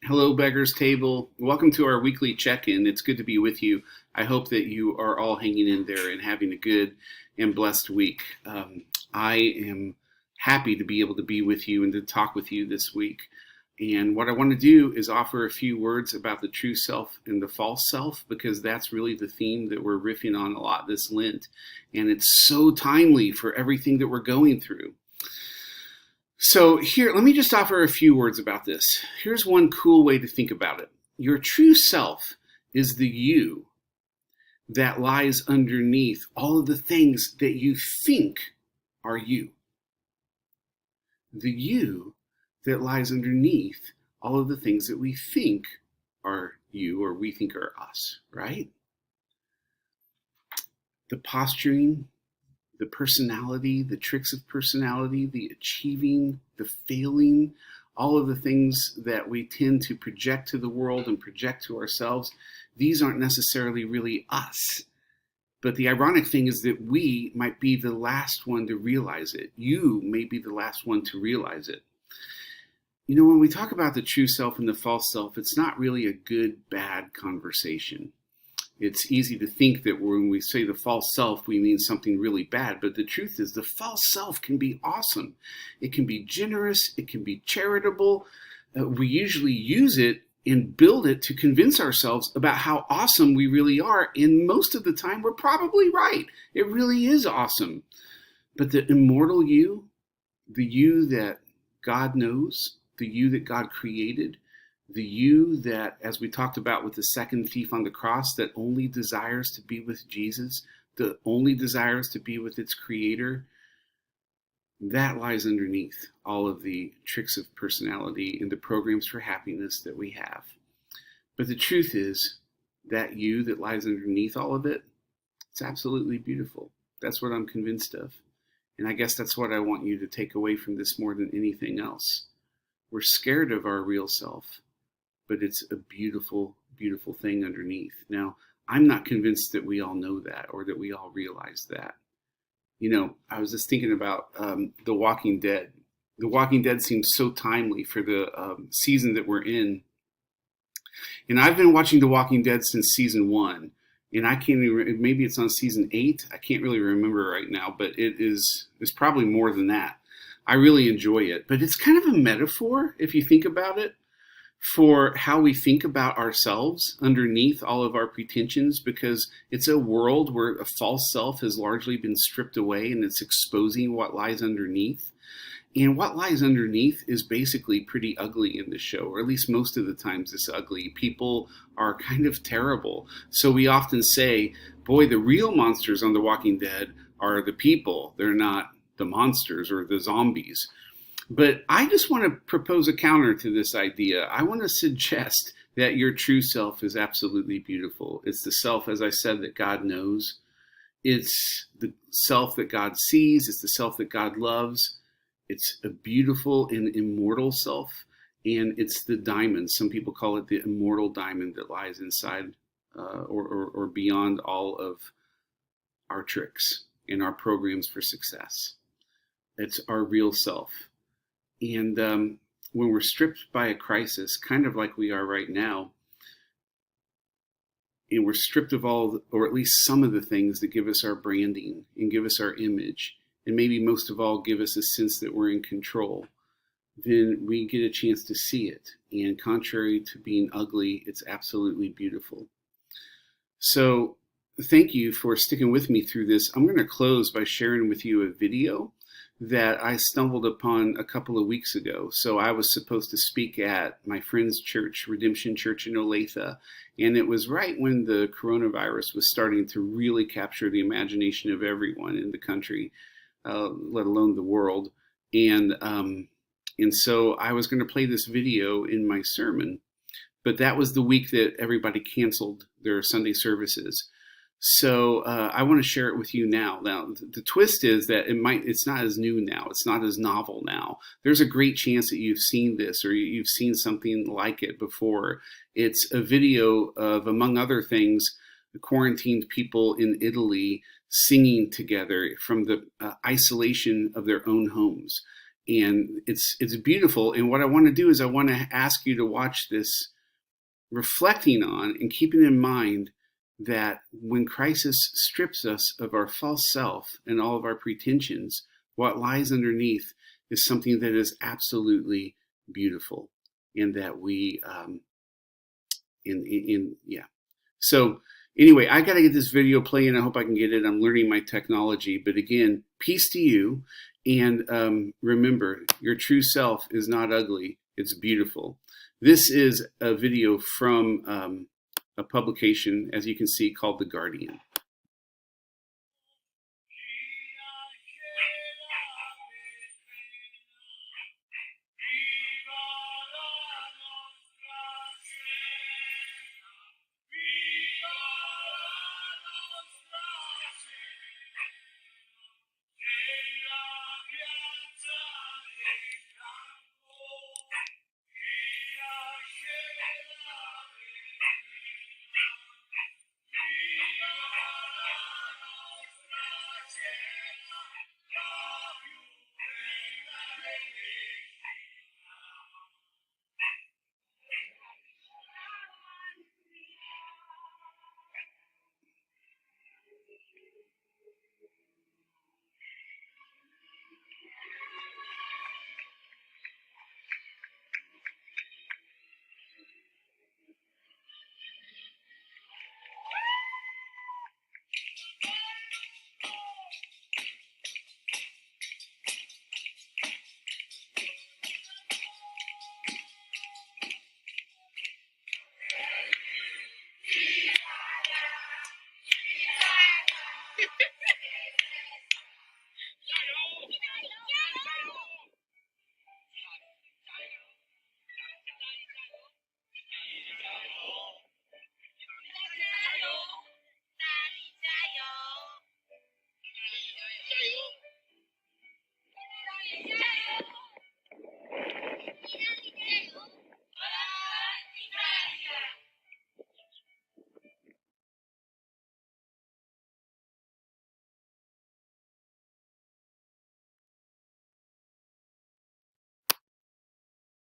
Hello, Beggars Table. Welcome to our weekly check-in. It's good to be with you. I hope that you are all hanging in there and having a good and blessed week. I am happy to be able to be with you and to talk with you this week. And what I want to do is offer a few words about the true self and the false self, because that's really the theme that we're riffing on a lot this Lent. And it's so timely for everything that we're going through. So here, let me just offer a few words about this. Here's one cool way to think about it. Your true self is the you that lies underneath all of the things that you think are you. The you that lies underneath all of the things that we think are you or we think are us, right? The posturing, the personality, the tricks of personality, the achieving, the failing, all of the things that we tend to project to the world and project to ourselves, these aren't necessarily really us. But the ironic thing is that we might be the last one to realize it. You may be the last one to realize it. You know, when we talk about the true self and the false self, it's not really a good, bad conversation. It's easy to think that when we say the false self, we mean something really bad. But the truth is the false self can be awesome. It can be generous. It can be charitable. We usually use it and build it to convince ourselves about how awesome we really are. And most of the time, we're probably right. It really is awesome. But the immortal you, the you that God knows, the you that God created, the you that, as we talked about with the second thief on the cross, that only desires to be with Jesus, that only desires to be with its creator, that lies underneath all of the tricks of personality and the programs for happiness that we have. But the truth is that you that lies underneath all of it, it's absolutely beautiful. That's what I'm convinced of. And I guess that's what I want you to take away from this more than anything else. We're scared of our real self, but it's a beautiful, beautiful thing underneath. Now, I'm not convinced that we all know that or that we all realize that. You know, I was just thinking about The Walking Dead. The Walking Dead seems so timely for the season that we're in. And I've been watching The Walking Dead since season 1. And I can't even, maybe it's on season 8. I can't really remember right now, but it's probably more than that. I really enjoy it. But it's kind of a metaphor, if you think about it, for how we think about ourselves underneath all of our pretensions, because it's a world where a false self has largely been stripped away and it's exposing what lies underneath. And what lies underneath is basically pretty ugly in the show, or at least most of the times it's ugly. People are kind of terrible. So we often say, boy, the real monsters on The Walking Dead are the people. They're not the monsters or the zombies. But I just want to propose a counter to this idea. I want to suggest that your true self is absolutely beautiful. It's the self, as I said, that God knows. It's the self that God sees. It's the self that God loves. It's a beautiful and immortal self. And it's the diamond. Some people call it the immortal diamond that lies inside or beyond all of our tricks and our programs for success. It's our real self. And when we're stripped by a crisis, kind of like we are right now, and we're stripped of all, or at least some of the things that give us our branding and give us our image, and maybe most of all give us a sense that we're in control, then we get a chance to see it. And contrary to being ugly, it's absolutely beautiful. So thank you for sticking with me through this. I'm going to close by sharing with you a video that I stumbled upon a couple of weeks ago. So I was supposed to speak at my friend's church, Redemption Church in Olathe, and it was right when the coronavirus was starting to really capture the imagination of everyone in the country, let alone the world. And so I was going to play this video in my sermon, but that was the week that everybody canceled their Sunday services. So I want to share it with you now. Now, the twist is that it's not as new now. It's not as novel now. There's a great chance that you've seen this or you've seen something like it before. It's a video of, among other things, the quarantined people in Italy singing together from the isolation of their own homes. and it's beautiful. And what I want to do is I want to ask you to watch this, reflecting on and keeping in mind that when crisis strips us of our false self and all of our pretensions, what lies underneath is something that is absolutely beautiful, and that we yeah. So anyway, I got to get this video playing. I hope I can get it. I'm learning my technology, but again, peace to you. And remember, your true self is not ugly. It's beautiful. This is a video from a publication, as you can see, called The Guardian.